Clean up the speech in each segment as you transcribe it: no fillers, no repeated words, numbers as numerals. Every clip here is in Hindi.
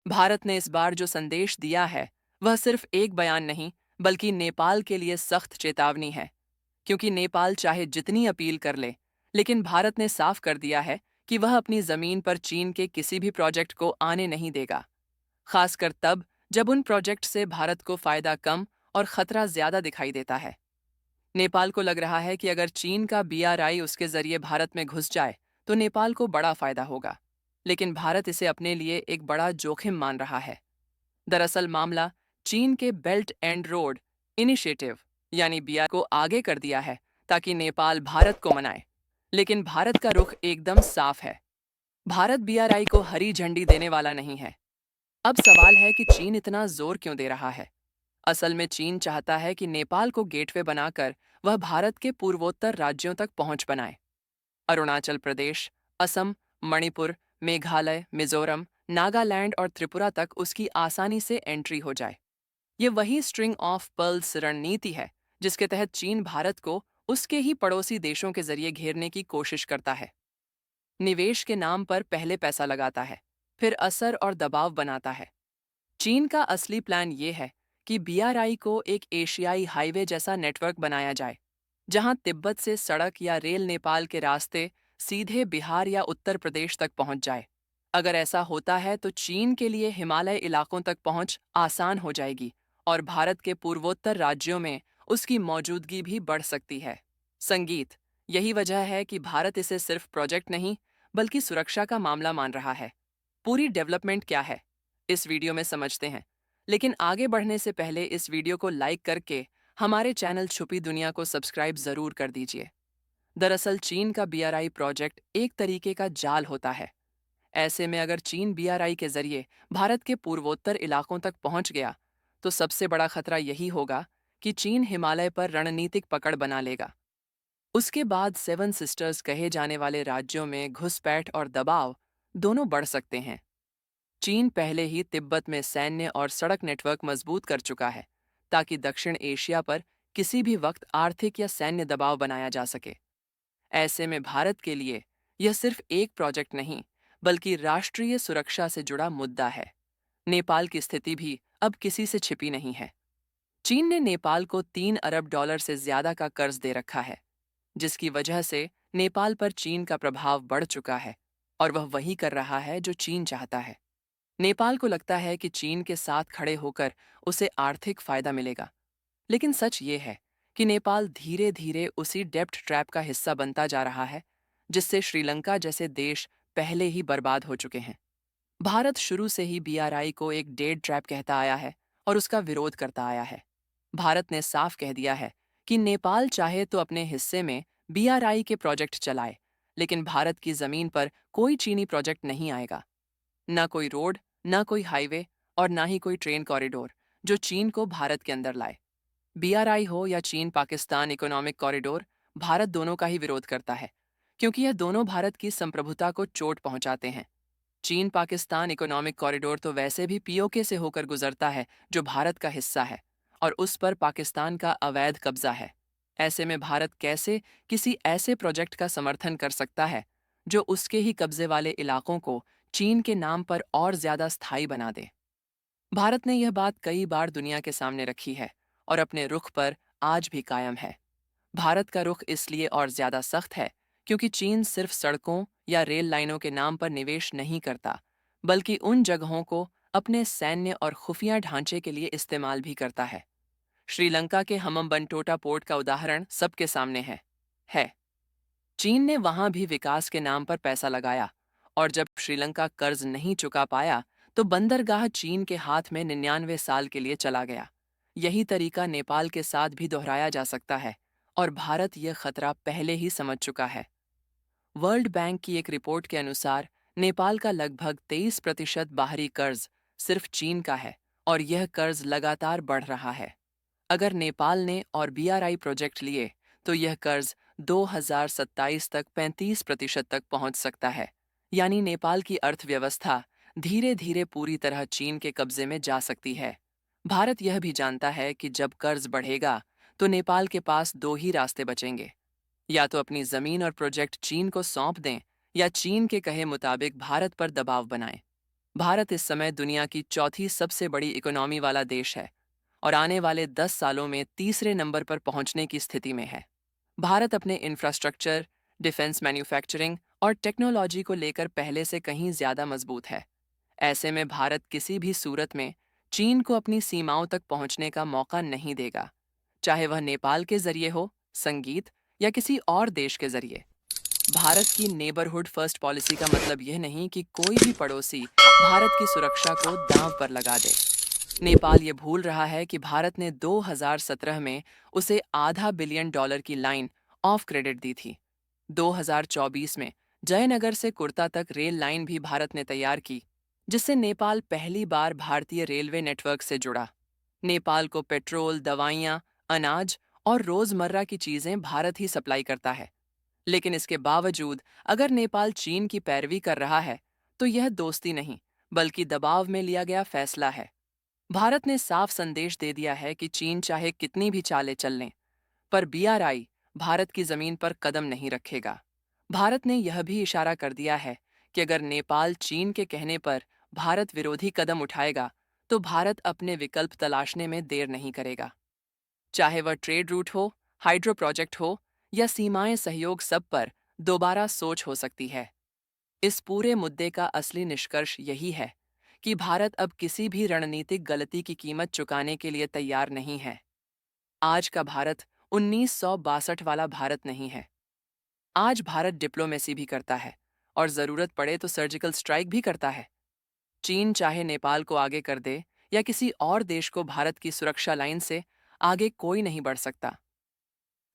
भारत ने इस बार जो संदेश दिया है, वह सिर्फ एक बयान नहीं, बल्कि नेपाल के लिए सख्त चेतावनी है। क्योंकि नेपाल चाहे जितनी अपील कर ले, लेकिन भारत ने साफ कर दिया है कि वह अपनी जमीन पर चीन के किसी भी प्रोजेक्ट को आने नहीं देगा, खासकर तब जब उन प्रोजेक्ट से भारत को फायदा कम और खतरा ज्यादा दिखाई देता है। नेपाल को लग रहा है कि अगर चीन का बीआरआई उसके जरिए भारत में घुस जाए, तो नेपाल को बड़ा फायदा होगा, लेकिन भारत इसे अपने लिए एक बड़ा जोखिम मान रहा है। दरअसल मामला चीन के बेल्ट एंड रोड इनिशिएटिव यानी बीआर को आगे कर दिया है, ताकि नेपाल भारत को मनाए। लेकिन भारत का रुख एकदम साफ है। भारत बीआरआई को हरी झंडी देने वाला नहीं है। अब सवाल है कि चीन इतना जोर क्यों दे रहा है। असल में चीन चाहता है कि नेपाल को गेटवे बनाकर वह भारत के पूर्वोत्तर राज्यों तक पहुंच बनाए। अरुणाचल प्रदेश, असम, मणिपुर, मेघालय, मिजोरम, नागालैंड और त्रिपुरा तक उसकी आसानी से एंट्री हो जाए। ये वही स्ट्रिंग ऑफ पर्ल्स रणनीति है जिसके तहत चीन भारत को उसके ही पड़ोसी देशों के जरिए घेरने की कोशिश करता है। निवेश के नाम पर पहले पैसा लगाता है, फिर असर और दबाव बनाता है। चीन का असली प्लान ये है कि बीआरआई को एक एशियाई हाईवे जैसा नेटवर्क बनाया जाए, जहां तिब्बत से सड़क या रेल नेपाल के रास्ते सीधे बिहार या उत्तर प्रदेश तक पहुंच जाए। अगर ऐसा होता है तो चीन के लिए हिमालय इलाकों तक पहुंच आसान हो जाएगी और भारत के पूर्वोत्तर राज्यों में उसकी मौजूदगी भी बढ़ सकती है। संगीत, यही वजह है कि भारत इसे सिर्फ प्रोजेक्ट नहीं, बल्कि सुरक्षा का मामला मान रहा है। पूरी डेवलपमेंट क्या है, इस वीडियो में समझते हैं। लेकिन आगे बढ़ने से पहले इस वीडियो को लाइक करके हमारे चैनल छुपी दुनिया को सब्सक्राइब जरूर कर दीजिए। दरअसल चीन का बीआरआई प्रोजेक्ट एक तरीके का जाल होता है। ऐसे में अगर चीन बीआरआई के जरिए भारत के पूर्वोत्तर इलाकों तक पहुंच गया, तो सबसे बड़ा खतरा यही होगा कि चीन हिमालय पर रणनीतिक पकड़ बना लेगा। उसके बाद सेवन सिस्टर्स कहे जाने वाले राज्यों में घुसपैठ और दबाव दोनों बढ़ सकते हैं। चीन पहले ही तिब्बत में सैन्य और सड़क नेटवर्क मजबूत कर चुका है, ताकि दक्षिण एशिया पर किसी भी वक्त आर्थिक या सैन्य दबाव बनाया जा सके। ऐसे में भारत के लिए यह सिर्फ एक प्रोजेक्ट नहीं, बल्कि राष्ट्रीय सुरक्षा से जुड़ा मुद्दा है। नेपाल की स्थिति भी अब किसी से छिपी नहीं है। चीन ने नेपाल को $3 अरब से ज्यादा का कर्ज दे रखा है, जिसकी वजह से नेपाल पर चीन का प्रभाव बढ़ चुका है और वह वही कर रहा है जो चीन चाहता है। नेपाल को लगता है कि चीन के साथ खड़े होकर उसे आर्थिक फायदा मिलेगा, लेकिन सच ये है कि नेपाल धीरे धीरे उसी डेब्ट ट्रैप का हिस्सा बनता जा रहा है, जिससे श्रीलंका जैसे देश पहले ही बर्बाद हो चुके हैं। भारत शुरू से ही बीआरआई को एक डेड ट्रैप कहता आया है और उसका विरोध करता आया है। भारत ने साफ कह दिया है कि नेपाल चाहे तो अपने हिस्से में बीआरआई के प्रोजेक्ट चलाए, लेकिन भारत की जमीन पर कोई चीनी प्रोजेक्ट नहीं आएगा। ना कोई रोड, ना कोई हाईवे और ना ही कोई ट्रेन कॉरिडोर जो चीन को भारत के अंदर लाए। बीआरआई हो या चीन पाकिस्तान इकोनॉमिक कॉरिडोर, भारत दोनों का ही विरोध करता है, क्योंकि यह दोनों भारत की संप्रभुता को चोट पहुंचाते हैं। चीन पाकिस्तान इकोनॉमिक कॉरिडोर तो वैसे भी पीओके से होकर गुजरता है, जो भारत का हिस्सा है, और उस पर पाकिस्तान का अवैध कब्जा है। ऐसे में भारत कैसे किसी ऐसे प्रोजेक्ट का समर्थन कर सकता है जो उसके ही कब्जे वाले इलाकों को चीन के नाम पर और ज्यादा स्थायी बना दे। भारत ने यह बात कई बार दुनिया के सामने रखी है और अपने रुख पर आज भी कायम है। भारत का रुख इसलिए और ज्यादा सख्त है क्योंकि चीन सिर्फ सड़कों या रेल लाइनों के नाम पर निवेश नहीं करता, बल्कि उन जगहों को अपने सैन्य और खुफिया ढांचे के लिए इस्तेमाल भी करता है। श्रीलंका के हम्बनटोटा पोर्ट का उदाहरण सबके सामने है। चीन ने वहां भी विकास के नाम पर पैसा लगाया, और जब श्रीलंका कर्ज नहीं चुका पाया, तो बंदरगाह चीन के हाथ में 99 साल के लिए चला गया। यही तरीका नेपाल के साथ भी दोहराया जा सकता है, और भारत यह खतरा पहले ही समझ चुका है। वर्ल्ड बैंक की एक रिपोर्ट के अनुसार नेपाल का लगभग 23% बाहरी कर्ज सिर्फ चीन का है, और यह कर्ज लगातार बढ़ रहा है। अगर नेपाल ने और बीआरआई प्रोजेक्ट लिए, तो यह कर्ज 2027 तक 35% तक पहुंच सकता है। यानी नेपाल की अर्थव्यवस्था धीरे धीरे पूरी तरह चीन के कब्जे में जा सकती है। भारत यह भी जानता है कि जब कर्ज बढ़ेगा, तो नेपाल के पास दो ही रास्ते बचेंगे। या तो अपनी जमीन और प्रोजेक्ट चीन को सौंप दें, या चीन के कहे मुताबिक भारत पर दबाव बनाएं। भारत इस समय दुनिया की चौथी सबसे बड़ी इकोनॉमी वाला देश है और आने वाले 10 सालों में तीसरे नंबर पर पहुंचने की स्थिति में है। भारत अपने इंफ्रास्ट्रक्चर, डिफेंस मैन्युफैक्चरिंग और टेक्नोलॉजी को लेकर पहले से कहीं ज्यादा मजबूत है। ऐसे में भारत किसी भी सूरत में चीन को अपनी सीमाओं तक पहुंचने का मौका नहीं देगा, चाहे वह नेपाल के जरिए हो, संगीत या किसी और देश के जरिए। भारत की नेबरहुड फर्स्ट पॉलिसी का मतलब यह नहीं कि कोई भी पड़ोसी भारत की सुरक्षा को दांव पर लगा दे। नेपाल ये भूल रहा है कि भारत ने 2017 में उसे $500 बिलियन की लाइन ऑफ क्रेडिट दी थी। 2024 में जयनगर से कुर्ता तक रेल लाइन भी भारत ने तैयार की, जिससे नेपाल पहली बार भारतीय रेलवे नेटवर्क से जुड़ा। नेपाल को पेट्रोल, दवाइयाँ, अनाज और रोजमर्रा की चीजें भारत ही सप्लाई करता है। लेकिन इसके बावजूद अगर नेपाल चीन की पैरवी कर रहा है, तो यह दोस्ती नहीं, बल्कि दबाव में लिया गया फैसला है। भारत ने साफ संदेश दे दिया है कि चीन चाहे कितनी भी चालें चल लें, पर बीआरआई भारत की जमीन पर कदम नहीं रखेगा। भारत ने यह भी इशारा कर दिया है कि अगर नेपाल चीन के कहने पर भारत विरोधी कदम उठाएगा, तो भारत अपने विकल्प तलाशने में देर नहीं करेगा। चाहे वह ट्रेड रूट हो, हाइड्रो प्रोजेक्ट हो या सीमाएं सहयोग, सब पर दोबारा सोच हो सकती है। इस पूरे मुद्दे का असली निष्कर्ष यही है कि भारत अब किसी भी रणनीतिक गलती की कीमत चुकाने के लिए तैयार नहीं है। आज का भारत 1962 वाला भारत नहीं है। आज भारत डिप्लोमेसी भी करता है और जरूरत पड़े तो सर्जिकल स्ट्राइक भी करता है। चीन चाहे नेपाल को आगे कर दे या किसी और देश को भारत की सुरक्षा लाइन से आगे कोई नहीं बढ़ सकता।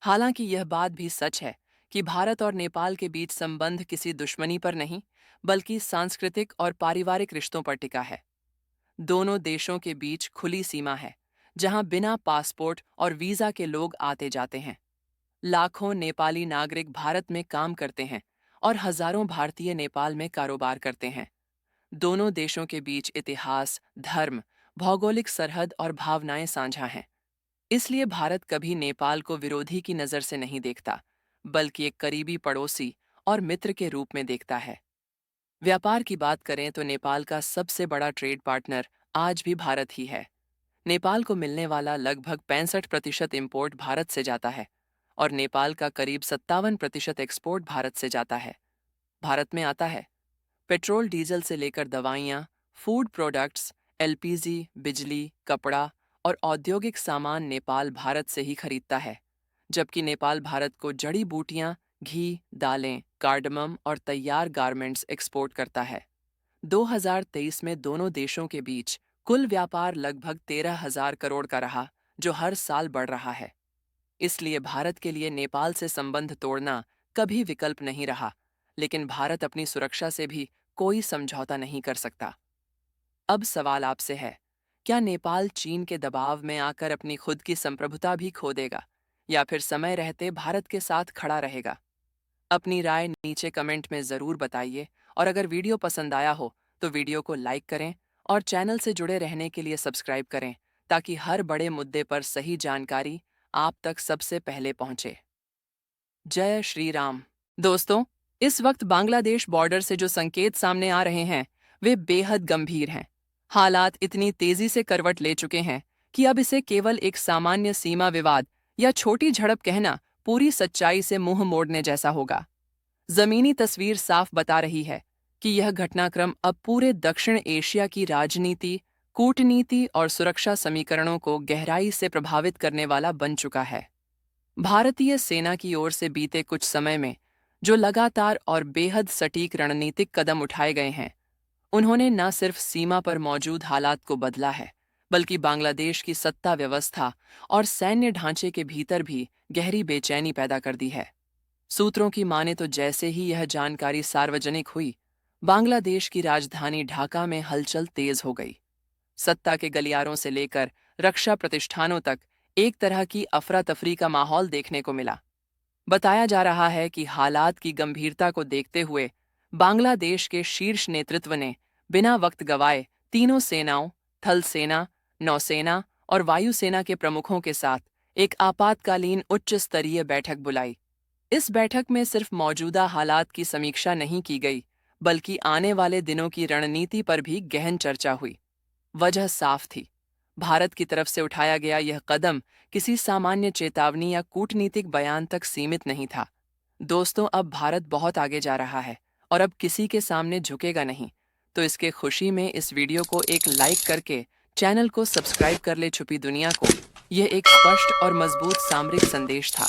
हालांकि यह बात भी सच है कि भारत और नेपाल के बीच संबंध किसी दुश्मनी पर नहीं, बल्कि सांस्कृतिक और पारिवारिक रिश्तों पर टिका है। दोनों देशों के बीच खुली सीमा है, जहां बिना पासपोर्ट और वीजा के लोग आते जाते हैं। लाखों नेपाली नागरिक भारत में काम करते हैं और हजारों भारतीय नेपाल में कारोबार करते हैं। दोनों देशों के बीच इतिहास, धर्म, भौगोलिक सरहद और भावनाएं साझा हैं। इसलिए भारत कभी नेपाल को विरोधी की नज़र से नहीं देखता, बल्कि एक करीबी पड़ोसी और मित्र के रूप में देखता है। व्यापार की बात करें तो नेपाल का सबसे बड़ा ट्रेड पार्टनर आज भी भारत ही है। नेपाल को मिलने वाला लगभग 65% इम्पोर्ट भारत से जाता है और नेपाल का करीब 57% एक्सपोर्ट भारत से जाता है। भारत में आता है पेट्रोल डीजल से लेकर दवाइयाँ, फूड प्रोडक्ट्स, एलपीजी, बिजली, कपड़ा और औद्योगिक सामान नेपाल भारत से ही खरीदता है, जबकि नेपाल भारत को जड़ी बूटियाँ, घी, दालें, कार्डमम और तैयार गारमेंट्स एक्सपोर्ट करता है। 2023 में दोनों देशों के बीच कुल व्यापार लगभग 13,000 करोड़ का रहा, जो हर साल बढ़ रहा है। इसलिए भारत के लिए नेपाल से संबंध तोड़ना कभी विकल्प नहीं रहा, लेकिन भारत अपनी सुरक्षा से भी कोई समझौता नहीं कर सकता। अब सवाल आपसे है, क्या नेपाल चीन के दबाव में आकर अपनी खुद की संप्रभुता भी खो देगा या फिर समय रहते भारत के साथ खड़ा रहेगा? अपनी राय नीचे कमेंट में ज़रूर बताइए और अगर वीडियो पसंद आया हो तो वीडियो को लाइक करें और चैनल से जुड़े रहने के लिए सब्सक्राइब करें, ताकि हर बड़े मुद्दे पर सही जानकारी आप तक सबसे पहले पहुंचे। जय श्री राम। दोस्तों, इस वक्त बांग्लादेश बॉर्डर से जो संकेत सामने आ रहे हैं, वे बेहद गंभीर हैं। हालात इतनी तेजी से करवट ले चुके हैं कि अब इसे केवल एक सामान्य सीमा विवाद या छोटी झड़प कहना पूरी सच्चाई से मुंह मोड़ने जैसा होगा। जमीनी तस्वीर साफ बता रही है कि यह घटनाक्रम अब पूरे दक्षिण एशिया की राजनीति, कूटनीति और सुरक्षा समीकरणों को गहराई से प्रभावित करने वाला बन चुका है। भारतीय सेना की ओर से बीते कुछ समय में जो लगातार और बेहद सटीक रणनीतिक कदम उठाए गए हैं, उन्होंने न सिर्फ सीमा पर मौजूद हालात को बदला है, बल्कि बांग्लादेश की सत्ता व्यवस्था और सैन्य ढांचे के भीतर भी गहरी बेचैनी पैदा कर दी है। सूत्रों की माने तो जैसे ही यह जानकारी सार्वजनिक हुई, बांग्लादेश की राजधानी ढाका में हलचल तेज हो गई। सत्ता के गलियारों से लेकर रक्षा प्रतिष्ठानों तक एक तरह की अफरा तफरी का माहौल देखने को मिला। बताया जा रहा है कि हालात की गंभीरता को देखते हुए बांग्लादेश के शीर्ष नेतृत्व ने बिना वक्त गवाए तीनों सेनाओं, थल सेना, नौसेना और वायुसेना के प्रमुखों के साथ एक आपातकालीन उच्च स्तरीय बैठक बुलाई। इस बैठक में सिर्फ मौजूदा हालात की समीक्षा नहीं की गई, बल्कि आने वाले दिनों की रणनीति पर भी गहन चर्चा हुई। वजह साफ थी, भारत की तरफ से उठाया गया यह कदम किसी सामान्य चेतावनी या कूटनीतिक बयान तक सीमित नहीं था। दोस्तों, अब भारत बहुत आगे जा रहा है और अब किसी के सामने झुकेगा नहीं। तो इसके खुशी में इस वीडियो को एक लाइक करके चैनल को सब्सक्राइब कर ले। छुपी दुनिया को यह एक स्पष्ट और मजबूत सामरिक संदेश था,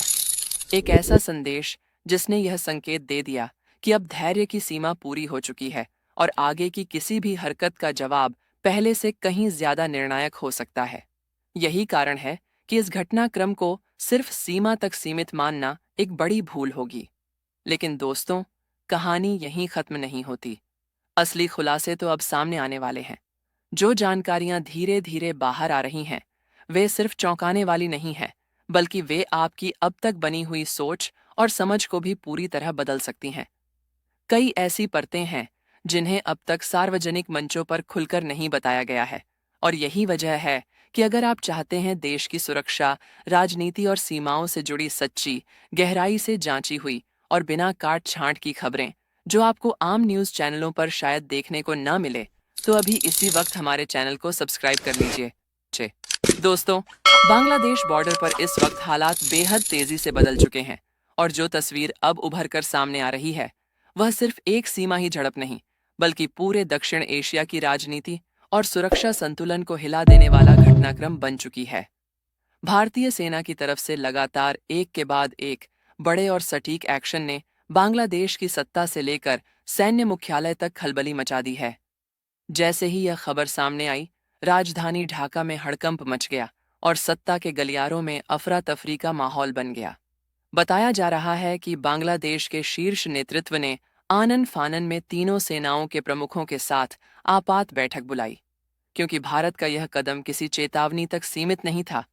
एक ऐसा संदेश जिसने यह संकेत दे दिया कि अब धैर्य की सीमा पूरी हो चुकी है और आगे की किसी भी हरकत का जवाब पहले से कहीं ज्यादा निर्णायक हो सकता है। यही कारण है कि इस घटनाक्रम को सिर्फ सीमा तक सीमित मानना एक बड़ी भूल होगी। लेकिन दोस्तों, कहानी यहीं खत्म नहीं होती। असली खुलासे तो अब सामने आने वाले हैं। जो जानकारियां धीरे धीरे बाहर आ रही हैं, वे सिर्फ चौंकाने वाली नहीं हैं, बल्कि वे आपकी अब तक बनी हुई सोच और समझ को भी पूरी तरह बदल सकती हैं। कई ऐसी परतें हैं जिन्हें अब तक सार्वजनिक मंचों पर खुलकर नहीं बताया गया है, और यही वजह है कि अगर आप चाहते हैं देश की सुरक्षा, राजनीति और सीमाओं से जुड़ी सच्ची, गहराई से जांची हुई और बिना काट छांट की खबरें जो आपको आम न्यूज़ चैनलों पर शायद देखने को न मिले, तो अभी इसी वक्त हमारे चैनल को सब्सक्राइब कर लीजिए। दोस्तों, बांग्लादेश बॉर्डर पर इस वक्त हालात बेहद तेजी से बदल चुके हैं और जो तस्वीर अब उभर कर सामने आ रही है वह सिर्फ एक सीमा ही झड़प नहीं, बल्कि पूरे दक्षिण एशिया की राजनीति और सुरक्षा संतुलन को हिला देने वाला घटनाक्रम बन चुकी है। भारतीय सेना की तरफ से लगातार एक के बाद एक बड़े और सटीक एक्शन ने बांग्लादेश की सत्ता से लेकर सैन्य मुख्यालय तक खलबली मचा दी है। जैसे ही यह खबर सामने आई, राजधानी ढाका में हड़कंप मच गया और सत्ता के गलियारों में अफरा तफरी का माहौल बन गया। बताया जा रहा है कि बांग्लादेश के शीर्ष नेतृत्व ने आनन फानन में तीनों सेनाओं के प्रमुखों के साथ आपात बैठक बुलाई, क्योंकि भारत का यह कदम किसी चेतावनी तक सीमित नहीं था,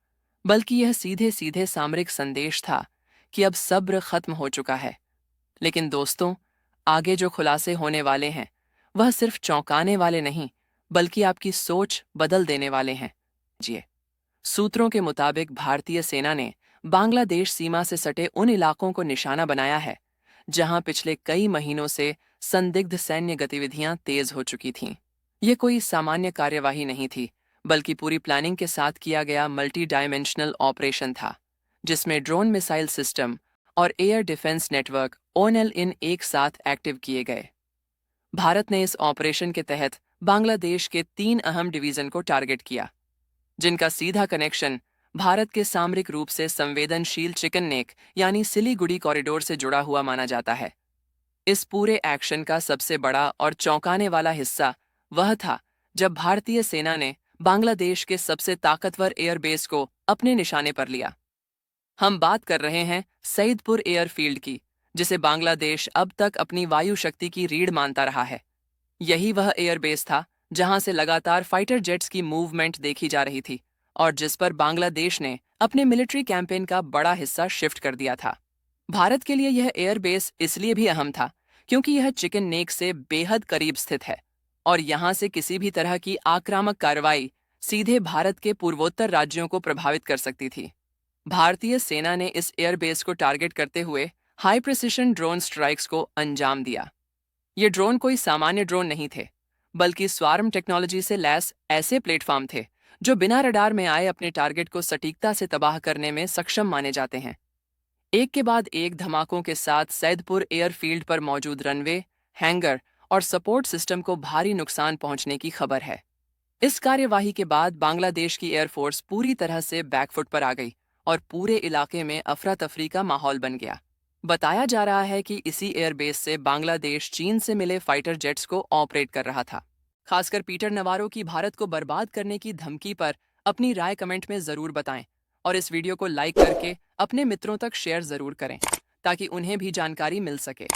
बल्कि यह सीधे सीधे सामरिक संदेश था कि अब सब्र खत्म हो चुका है। लेकिन दोस्तों, आगे जो खुलासे होने वाले हैं वह सिर्फ चौंकाने वाले नहीं, बल्कि आपकी सोच बदल देने वाले हैं। जी, सूत्रों के मुताबिक भारतीय सेना ने बांग्लादेश सीमा से सटे उन इलाकों को निशाना बनाया है जहां पिछले कई महीनों से संदिग्ध सैन्य गतिविधियां तेज हो चुकी थीं। यह कोई सामान्य कार्यवाही नहीं थी, बल्कि पूरी प्लानिंग के साथ किया गया मल्टी डायमेंशनल ऑपरेशन था, जिसमें ड्रोन मिसाइल सिस्टम और एयर डिफेंस नेटवर्क ONL इन एक साथ एक्टिव किए गए। भारत ने इस ऑपरेशन के तहत बांग्लादेश के 3 अहम डिवीजन को टारगेट किया, जिनका सीधा कनेक्शन भारत के सामरिक रूप से संवेदनशील चिकन नेक यानी सिलीगुड़ी कॉरिडोर से जुड़ा हुआ माना जाता है। इस पूरे एक्शन का सबसे बड़ा और चौंकाने वाला हिस्सा वह था जब भारतीय सेना ने बांग्लादेश के सबसे ताकतवर एयरबेस को अपने निशाने पर लिया। हम बात कर रहे हैं सईदपुर एयरफील्ड की, जिसे बांग्लादेश अब तक अपनी वायु शक्ति की रीढ़ मानता रहा है। यही वह एयरबेस था जहां से लगातार फाइटर जेट्स की मूवमेंट देखी जा रही थी और जिस पर बांग्लादेश ने अपने मिलिट्री कैंपेन का बड़ा हिस्सा शिफ्ट कर दिया था। भारत के लिए यह एयरबेस इसलिए भी अहम था क्योंकि यह चिकन नेक से बेहद करीब स्थित है और यहां से किसी भी तरह की आक्रामक कार्रवाई सीधे भारत के पूर्वोत्तर राज्यों को प्रभावित कर सकती थी। भारतीय सेना ने इस एयरबेस को टारगेट करते हुए हाई प्रिसिशन ड्रोन स्ट्राइक्स को अंजाम दिया। ये ड्रोन कोई सामान्य ड्रोन नहीं थे, बल्कि स्वार्म टेक्नोलॉजी से लैस ऐसे प्लेटफॉर्म थे जो बिना रडार में आए अपने टारगेट को सटीकता से तबाह करने में सक्षम माने जाते हैं। एक के बाद एक धमाकों के साथ सैदपुर एयरफील्ड पर मौजूद रनवे, हैंगर और सपोर्ट सिस्टम को भारी नुकसान पहुंचने की खबर है। इस कार्यवाही के बाद बांग्लादेश की एयरफोर्स पूरी तरह से बैकफुट पर आ गई और पूरे इलाके में अफरा तफरी का माहौल बन गया। बताया जा रहा है कि इसी एयरबेस से बांग्लादेश चीन से मिले फाइटर जेट्स को ऑपरेट कर रहा था। खासकर पीटर नवारो की भारत को बर्बाद करने की धमकी पर अपनी राय कमेंट में जरूर बताएं और इस वीडियो को लाइक करके अपने मित्रों तक शेयर जरूर करें ताकि उन्हें भी जानकारी मिल सके।